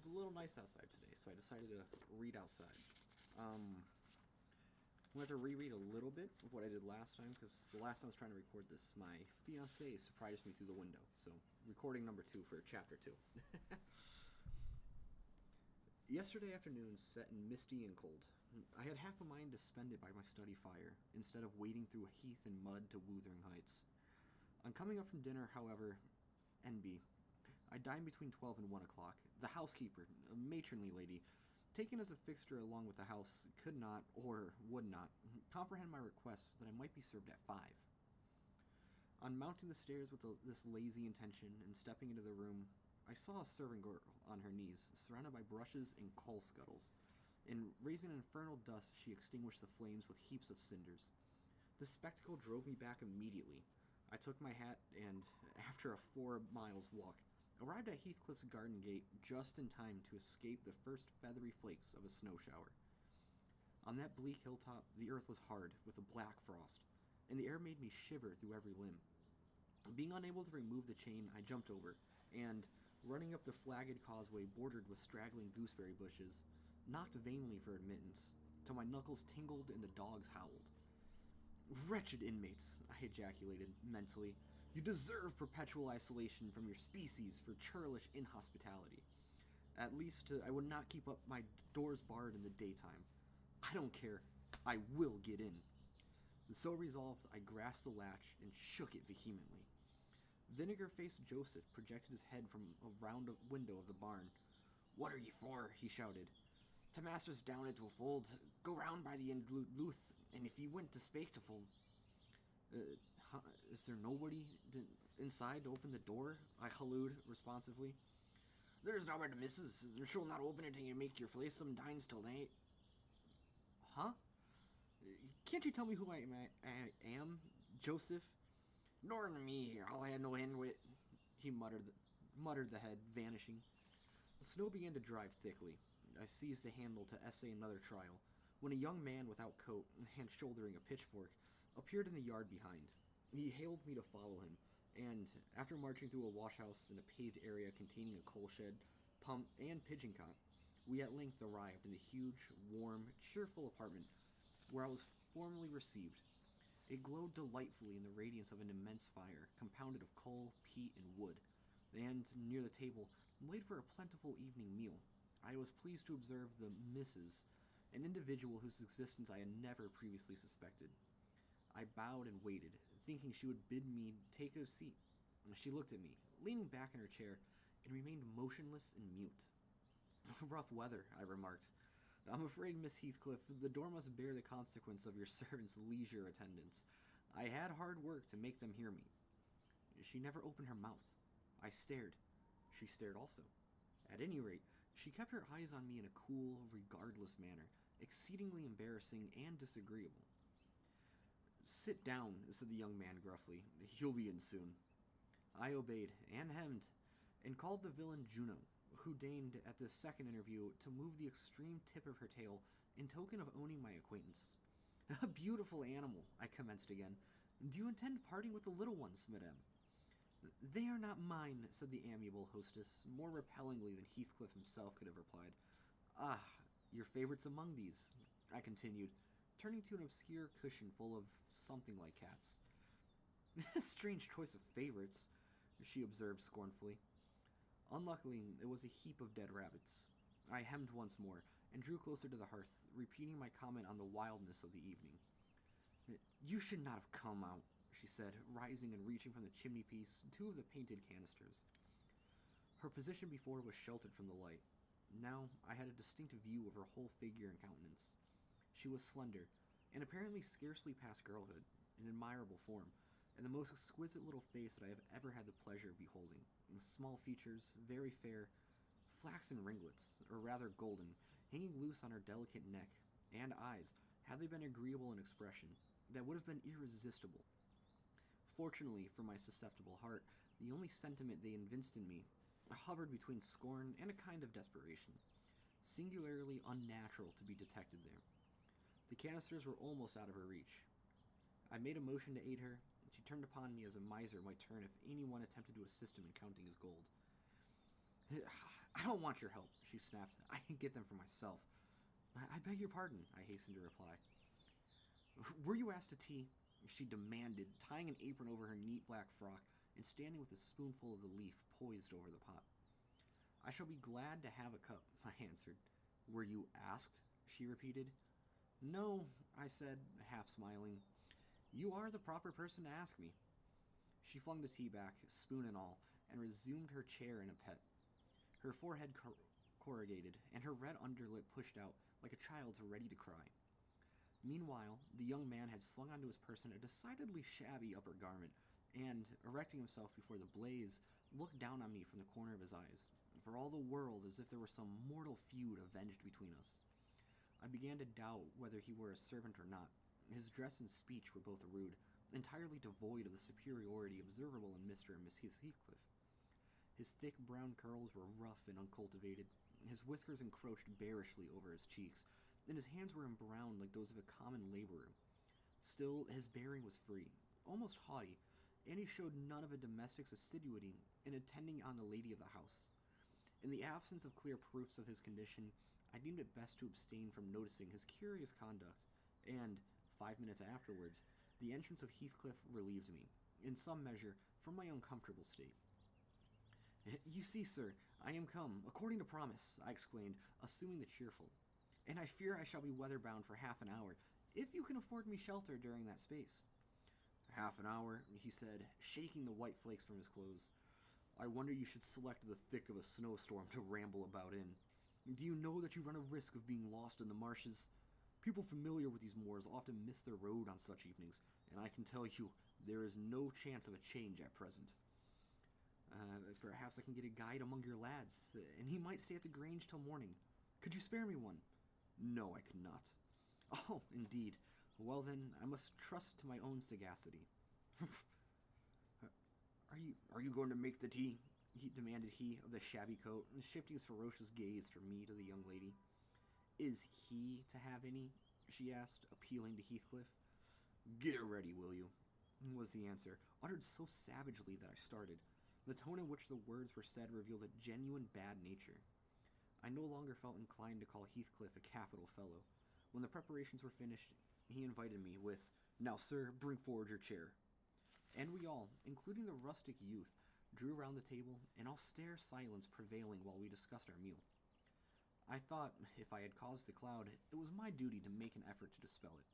was a little nice outside today, so I decided to read outside. I'm going to have to reread a little bit of what I did last time, because the last time I was trying to record this, my fiancée surprised me through the window. So, recording number 2 for chapter 2. Yesterday afternoon set in misty and cold. I had half a mind to spend it by my study fire, instead of wading through heath and mud to Wuthering Heights. On coming up from dinner, however, NB, I dined between 12 and 1 o'clock. The housekeeper, a matronly lady, taken as a fixture along with the house, could not, or would not, comprehend my request that I might be served at 5. On mounting the stairs with this lazy intention and stepping into the room, I saw a servant girl on her knees, surrounded by brushes and coal scuttles. In raising an infernal dust, she extinguished the flames with heaps of cinders. The spectacle drove me back immediately. I took my hat and, after a 4 miles walk, arrived at Heathcliff's garden gate just in time to escape the first feathery flakes of a snow shower. On that bleak hilltop, the earth was hard, with a black frost, and the air made me shiver through every limb. Being unable to remove the chain, I jumped over, and, running up the flagged causeway bordered with straggling gooseberry bushes, knocked vainly for admittance, till my knuckles tingled and the dogs howled. "Wretched inmates," I ejaculated, mentally. "You deserve perpetual isolation from your species for churlish inhospitality. At least, I would not keep up my doors barred in the daytime. I don't care. I will get in." So resolved, I grasped the latch and shook it vehemently. Vinegar-faced Joseph projected his head from a round window of the barn. "What are ye for?" he shouted. "Ta master's down into a fold. Go round by the end luth, and if ye went to spake to fold." Is there nobody inside to open the door?" I hallooed responsively. "There's nobody to missus, and she'll not open it till you make your flaysome dines till night." "Huh? Can't you tell me who I am, Joseph?" "Nor to me, I'll have no end with," he muttered the head, vanishing. The snow began to drive thickly. I seized the handle to essay another trial, when a young man without coat, and shouldering a pitchfork, appeared in the yard behind. He hailed me to follow him, and, after marching through a washhouse and a paved area containing a coal shed, pump, and pigeon cot, we at length arrived in the huge, warm, cheerful apartment where I was formally received. It glowed delightfully in the radiance of an immense fire, compounded of coal, peat, and wood, and, near the table, laid for a plentiful evening meal, I was pleased to observe the Mrs., an individual whose existence I had never previously suspected. I bowed and waited, thinking she would bid me take a seat. She looked at me, leaning back in her chair, and remained motionless and mute. "Rough weather," I remarked. "I'm afraid, Miss Heathcliff, the door must bear the consequence of your servant's leisure attendance. I had hard work to make them hear me." She never opened her mouth. I stared. She stared also. At any rate, she kept her eyes on me in a cool, regardless manner, exceedingly embarrassing and disagreeable. "Sit down," said the young man gruffly. "You'll be in soon." I obeyed, and hemmed, and called the villain Juno, who deigned, at this second interview, to move the extreme tip of her tail in token of owning my acquaintance. "A beautiful animal," I commenced again. "Do you intend parting with the little ones, madame?" "They are not mine," said the amiable hostess, more repellingly than Heathcliff himself could have replied. "Ah, your favorites among these," I continued, turning to an obscure cushion full of something like cats. "Strange choice of favorites," she observed scornfully. Unluckily, it was a heap of dead rabbits. I hemmed once more, and drew closer to the hearth, repeating my comment on the wildness of the evening. "You should not have come out," she said, rising and reaching from the chimney-piece 2 of the painted canisters. Her position before was sheltered from the light. Now I had a distinct view of her whole figure and countenance. She was slender, and apparently scarcely past girlhood, an admirable form, and the most exquisite little face that I have ever had the pleasure of beholding. Small features, very fair, flaxen ringlets, or rather golden, hanging loose on her delicate neck, and eyes, had they been agreeable in expression, that would have been irresistible. Fortunately for my susceptible heart, the only sentiment they evinced in me hovered between scorn and a kind of desperation, singularly unnatural to be detected there. The canisters were almost out of her reach. I made a motion to aid her, and she turned upon me as a miser might turn if anyone attempted to assist him in counting his gold. I don't want your help, she snapped. I can get them for myself. I beg your pardon, I hastened to reply. Were you asked to tea? She demanded, tying an apron over her neat black frock and standing with a spoonful of the leaf poised over the pot. I shall be glad to have a cup, I answered. Were you asked? She repeated. No, I said, half smiling. You are the proper person to ask me. She flung the tea back, spoon and all, and resumed her chair in a pet. Her forehead corrugated, and her red underlip pushed out like a child's ready to cry. Meanwhile, the young man had slung onto his person a decidedly shabby upper garment, and, erecting himself before the blaze, looked down on me from the corner of his eyes, for all the world as if there were some mortal feud avenged between us. I began to doubt whether he were a servant or not. His dress and speech were both rude, entirely devoid of the superiority observable in Mr. and Miss Heathcliff. His thick brown curls were rough and uncultivated, his whiskers encroached bearishly over his cheeks, and his hands were embrowned like those of a common laborer. Still, his bearing was free, almost haughty, and he showed none of a domestic's assiduity in attending on the lady of the house. In the absence of clear proofs of his condition, I deemed it best to abstain from noticing his curious conduct, and, 5 minutes afterwards, the entrance of Heathcliff relieved me, in some measure, from my uncomfortable state. You see, sir, I am come, according to promise, I exclaimed, assuming the cheerful. And I fear I shall be weather-bound for half an hour, if you can afford me shelter during that space. Half an hour, he said, shaking the white flakes from his clothes. I wonder you should select the thick of a snowstorm to ramble about in. Do you know that you run a risk of being lost in the marshes? People familiar with these moors often miss their road on such evenings, and I can tell you there is no chance of a change at present. Perhaps I can get a guide among your lads, and he might stay at the Grange till morning. Could you spare me one? No, I could not. Oh, indeed. Well then, I must trust to my own sagacity. Are you going to make the tea? Demanded he of the shabby coat, shifting his ferocious gaze from me to the young lady. Is he to have any? She asked, appealing to Heathcliff. Get it ready, will you? Was the answer, uttered so savagely that I started. The tone in which the words were said revealed a genuine bad nature. I no longer felt inclined to call Heathcliff a capital fellow. When the preparations were finished, he invited me with, Now, sir, bring forward your chair. And we all, including the rustic youth, drew round the table, in austere silence prevailing while we discussed our meal. I thought, if I had caused the cloud, it was my duty to make an effort to dispel it.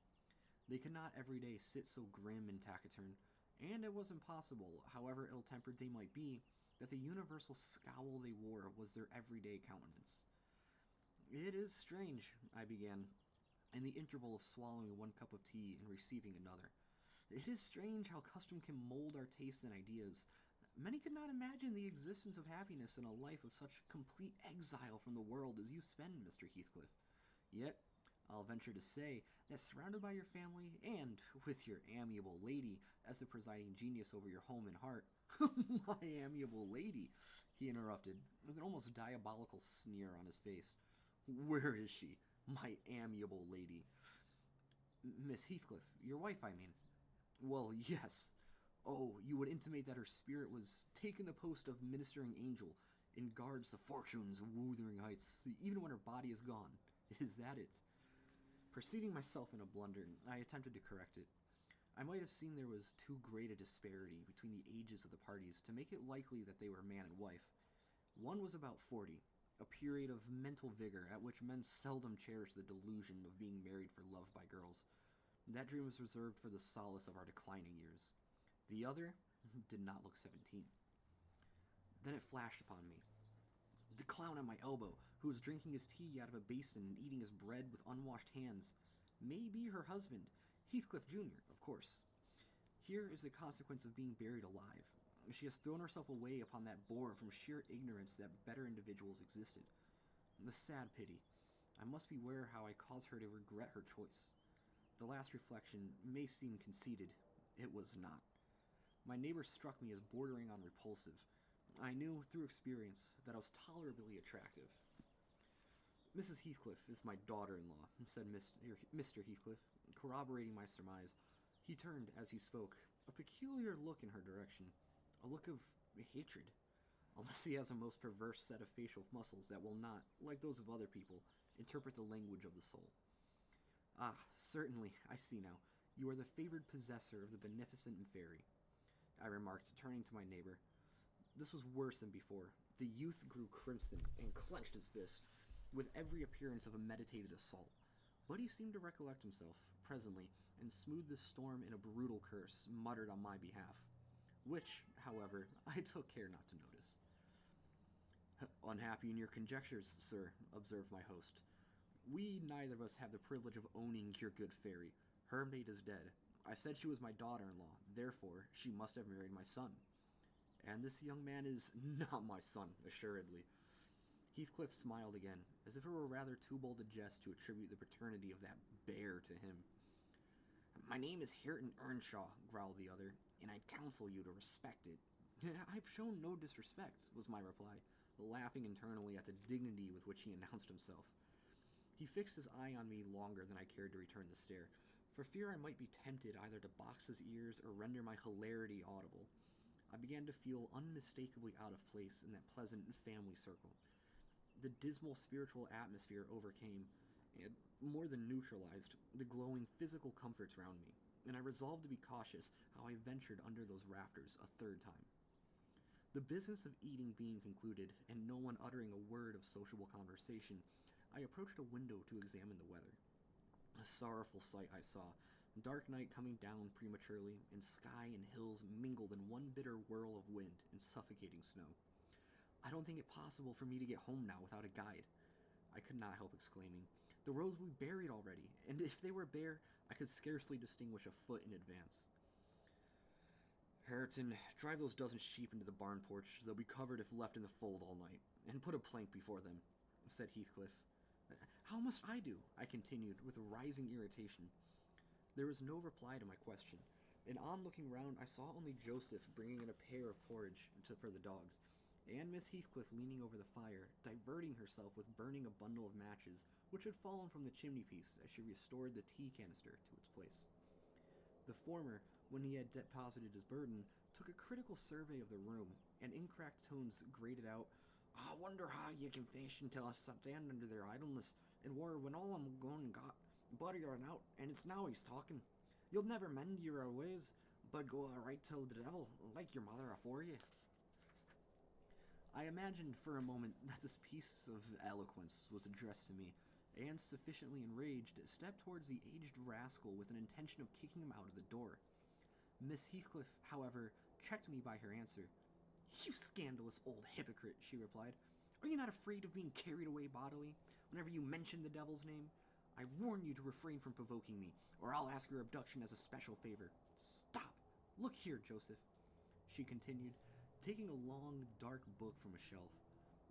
They could not every day sit so grim and taciturn, and it was impossible, however ill-tempered they might be, that the universal scowl they wore was their everyday countenance. It is strange, I began, in the interval of swallowing one cup of tea and receiving another. It is strange how custom can mold our tastes and ideas. Many could not imagine the existence of happiness in a life of such complete exile from the world as you spend, Mr. Heathcliff. Yet, I'll venture to say that surrounded by your family, and with your amiable lady as the presiding genius over your home and heart, my amiable lady, he interrupted, with an almost diabolical sneer on his face. Where is she? My amiable lady. Miss Heathcliff, your wife, I mean. Well, yes. Oh, you would intimate that her spirit was taking the post of ministering angel and guards the fortunes of Wuthering Heights, even when her body is gone. Is that it? Perceiving myself in a blunder, I attempted to correct it. I might have seen there was too great a disparity between the ages of the parties to make it likely that they were man and wife. One was about 40, a period of mental vigor at which men seldom cherish the delusion of being married for love by girls. That dream was reserved for the solace of our declining years. The other did not look 17. Then it flashed upon me. The clown at my elbow, who was drinking his tea out of a basin and eating his bread with unwashed hands, may be her husband, Heathcliff Jr., of course. Here is the consequence of being buried alive. She has thrown herself away upon that boar from sheer ignorance that better individuals existed. The sad pity. I must beware how I cause her to regret her choice. The last reflection may seem conceited. It was not. My neighbor struck me as bordering on repulsive. I knew, through experience, that I was tolerably attractive. Mrs. Heathcliff is my daughter-in-law, said Mr. Heathcliff, corroborating my surmise. He turned, as he spoke, a peculiar look in her direction, a look of hatred. Unless he has a most perverse set of facial muscles that will not, like those of other people, interpret the language of the soul. Ah, certainly, I see now. You are the favored possessor of the beneficent fairy, I remarked, turning to my neighbor. This was worse than before. The youth grew crimson and clenched his fist, with every appearance of a meditated assault. But he seemed to recollect himself, presently, and smoothed the storm in a brutal curse muttered on my behalf, which, however, I took care not to notice. Unhappy in your conjectures, sir, observed my host. We neither of us have the privilege of owning your good fairy. Her mate is dead. I said she was my daughter-in-law, therefore she must have married my son. And this young man is not my son, assuredly. Heathcliff smiled again, as if it were rather too bold a jest to attribute the paternity of that bear to him. My name is Hareton Earnshaw, growled the other, and I'd counsel you to respect it. I've shown no disrespect, was my reply, laughing internally at the dignity with which he announced himself. He fixed his eye on me longer than I cared to return the stare, for fear I might be tempted either to box his ears or render my hilarity audible. I began to feel unmistakably out of place in that pleasant family circle. The dismal spiritual atmosphere overcame, and more than neutralized, the glowing physical comforts round me, and I resolved to be cautious how I ventured under those rafters a third time. The business of eating being concluded, and no one uttering a word of sociable conversation, I approached a window to examine the weather. A sorrowful sight I saw, dark night coming down prematurely, and sky and hills mingled in one bitter whirl of wind and suffocating snow. I don't think it possible for me to get home now without a guide, I could not help exclaiming. The roads would be buried already, and if they were bare, I could scarcely distinguish a foot in advance. Hareton, drive those dozen sheep into the barn porch. They'll be covered if left in the fold all night, and put a plank before them, said Heathcliff. How must I do? I continued, with rising irritation. There was no reply to my question, and on looking round I saw only Joseph bringing in a pair of porridge for the dogs, and Miss Heathcliff leaning over the fire, diverting herself with burning a bundle of matches which had fallen from the chimney-piece as she restored the tea canister to its place. The former, when he had deposited his burden, took a critical survey of the room, and in cracked tones grated out, I wonder how ye can fish until I stand under their idleness, and war when all I'm gone and got, buttering out, and it's now he's talking. You'll never mend your ways, but go right till the devil, like your mother afore ye. I imagined for a moment that this piece of eloquence was addressed to me, and sufficiently enraged, stepped towards the aged rascal with an intention of kicking him out of the door. Miss Heathcliff, however, checked me by her answer. You scandalous old hypocrite, she replied. Are you not afraid of being carried away bodily whenever you mention the devil's name? I warn you to refrain from provoking me, or I'll ask your abduction as a special favor. Stop! Look here, Joseph, she continued, taking a long, dark book from a shelf.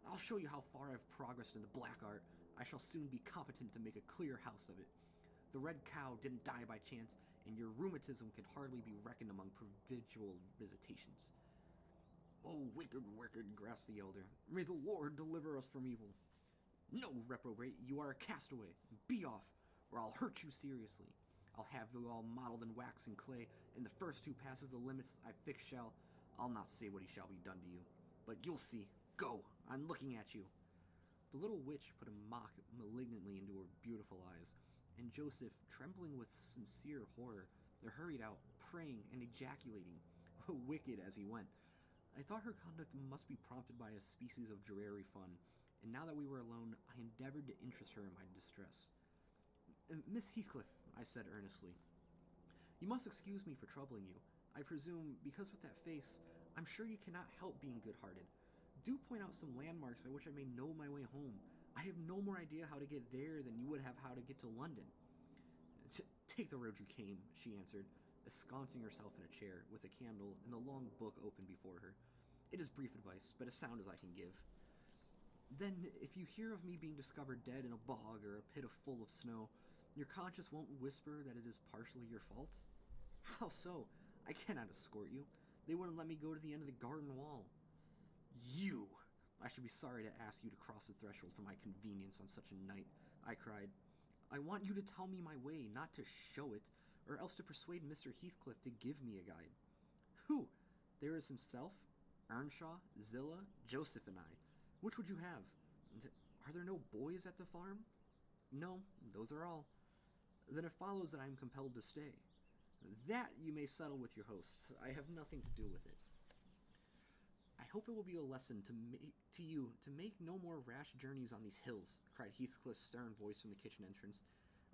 I'll show you how far I've progressed in the black art. I shall soon be competent to make a clear house of it. The red cow didn't die by chance, and your rheumatism could hardly be reckoned among provincial visitations. Oh, wicked, gasped the elder. May the Lord deliver us from evil. No, reprobate, you are a castaway. Be off, or I'll hurt you seriously. I'll have you all modeled in wax and clay, and the first who passes the limits I fix shall, I'll not say what he shall be done to you, but you'll see. Go, I'm looking at you. The little witch put a mock malignantly into her beautiful eyes, and Joseph, trembling with sincere horror, hurried out, praying and ejaculating, wicked as he went. I thought her conduct must be prompted by a species of dreary fun, and now that we were alone, I endeavored to interest her in my distress. Miss Heathcliff, I said earnestly, you must excuse me for troubling you. I presume, because with that face, I'm sure you cannot help being good-hearted. Do point out some landmarks by which I may know my way home. I have no more idea how to get there than you would have how to get to London. Take the road you came, she answered, ensconcing herself in a chair, with a candle and the long book open before her. It is brief advice, but as sound as I can give. Then, if you hear of me being discovered dead in a bog or a pit full of snow, your conscience won't whisper that it is partially your fault? How so? I cannot escort you. They wouldn't let me go to the end of the garden wall. You! I should be sorry to ask you to cross the threshold for my convenience on such a night, I cried. I want you to tell me my way, not to show it, or else to persuade Mr. Heathcliff to give me a guide. Who? There is himself? Earnshaw, Zilla, Joseph, and I. Which would you have? Are there no boys at the farm? No, those are all. Then it follows that I am compelled to stay. That you may settle with your hosts. I have nothing to do with it. I hope it will be a lesson to you to make no more rash journeys on these hills, cried Heathcliff's stern voice from the kitchen entrance.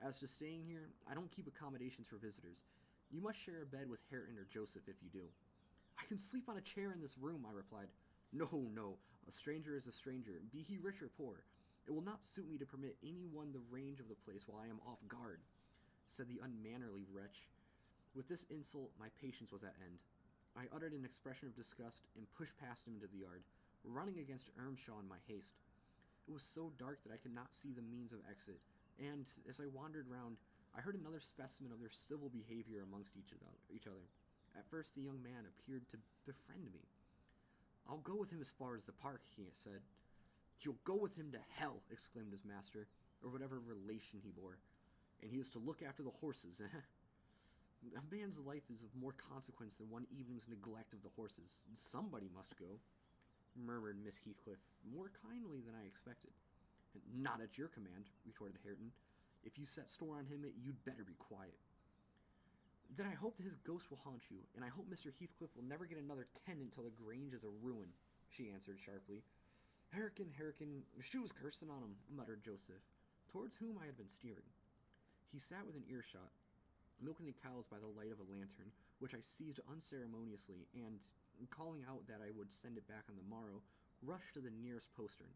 As to staying here, I don't keep accommodations for visitors. You must share a bed with Hareton or Joseph if you do. I can sleep on a chair in this room, I replied. No, no, a stranger is a stranger, be he rich or poor. It will not suit me to permit anyone the range of the place while I am off guard, said the unmannerly wretch. With this insult, my patience was at end. I uttered an expression of disgust and pushed past him into the yard, running against Earnshaw in my haste. It was so dark that I could not see the means of exit, and as I wandered round, I heard another specimen of their civil behavior amongst each other. At first, the young man appeared to befriend me. I'll go with him as far as the park, he said. You'll go with him to hell, exclaimed his master, or whatever relation he bore. And he is to look after the horses, eh? A man's life is of more consequence than one evening's neglect of the horses. Somebody must go, murmured Miss Heathcliff, more kindly than I expected. Not at your command, retorted Hareton. If you set store on him, you'd better be quiet. Then I hope that his ghost will haunt you, and I hope Mr. Heathcliff will never get another tenant till the Grange is a ruin, she answered sharply. Harrican, shoes cursing on him, muttered Joseph, towards whom I had been steering. He sat within earshot, milking the cows by the light of a lantern, which I seized unceremoniously, and, calling out that I would send it back on the morrow, rushed to the nearest postern.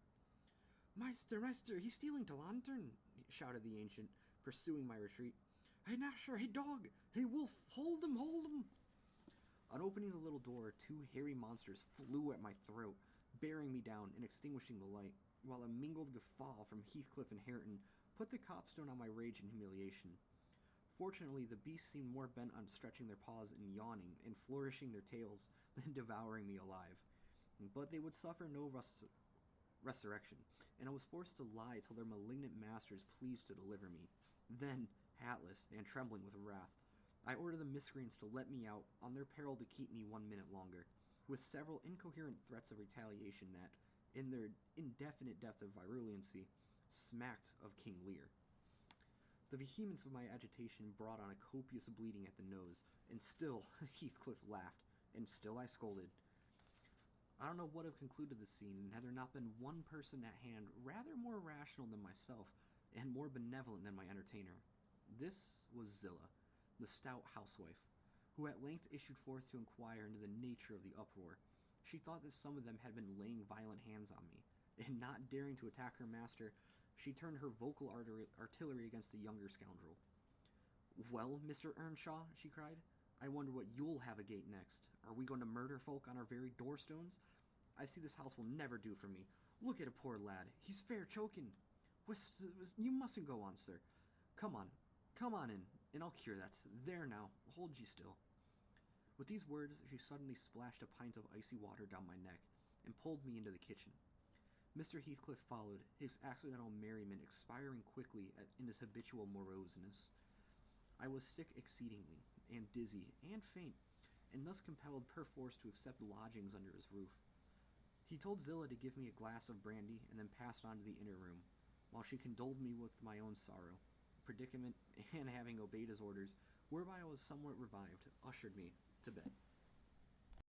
Meister, he's stealing the lantern, shouted the ancient, pursuing my retreat. Hey, Nasher, hey, dog, hey, wolf, hold him! On opening the little door, two hairy monsters flew at my throat, bearing me down and extinguishing the light, while a mingled guffaw from Heathcliff and Hareton put the copstone on my rage and humiliation. Fortunately, the beasts seemed more bent on stretching their paws and yawning and flourishing their tails than devouring me alive. But they would suffer no resurrection, and I was forced to lie till their malignant masters pleased to deliver me. Then, hatless and trembling with wrath, I ordered the miscreants to let me out on their peril to keep me 1 minute longer, with several incoherent threats of retaliation that, in their indefinite depth of virulency, smacked of King Lear. The vehemence of my agitation brought on a copious bleeding at the nose, and still Heathcliff laughed, and still I scolded. I don't know what have concluded the scene, had there not been one person at hand rather more rational than myself, and more benevolent than my entertainer. This was Zilla, the stout housewife, who at length issued forth to inquire into the nature of the uproar. She thought that some of them had been laying violent hands on me, and not daring to attack her master, she turned her vocal artillery against the younger scoundrel. Well, Mr. Earnshaw, she cried, I wonder what you'll have agate next. Are we going to murder folk on our very doorstones? I see this house will never do for me. Look at a poor lad. He's fair choking. You mustn't go on, sir. Come on in, and I'll cure that. There now, hold ye still. With these words, she suddenly splashed a pint of icy water down my neck, and pulled me into the kitchen. Mr. Heathcliff followed, his accidental merriment expiring quickly in his habitual moroseness. I was sick exceedingly, and dizzy, and faint, and thus compelled perforce to accept lodgings under his roof. He told Zilla to give me a glass of brandy, and then passed on to the inner room, while she condoled me with my own sorrow, predicament, and having obeyed his orders, whereby I was somewhat revived, ushered me to bed.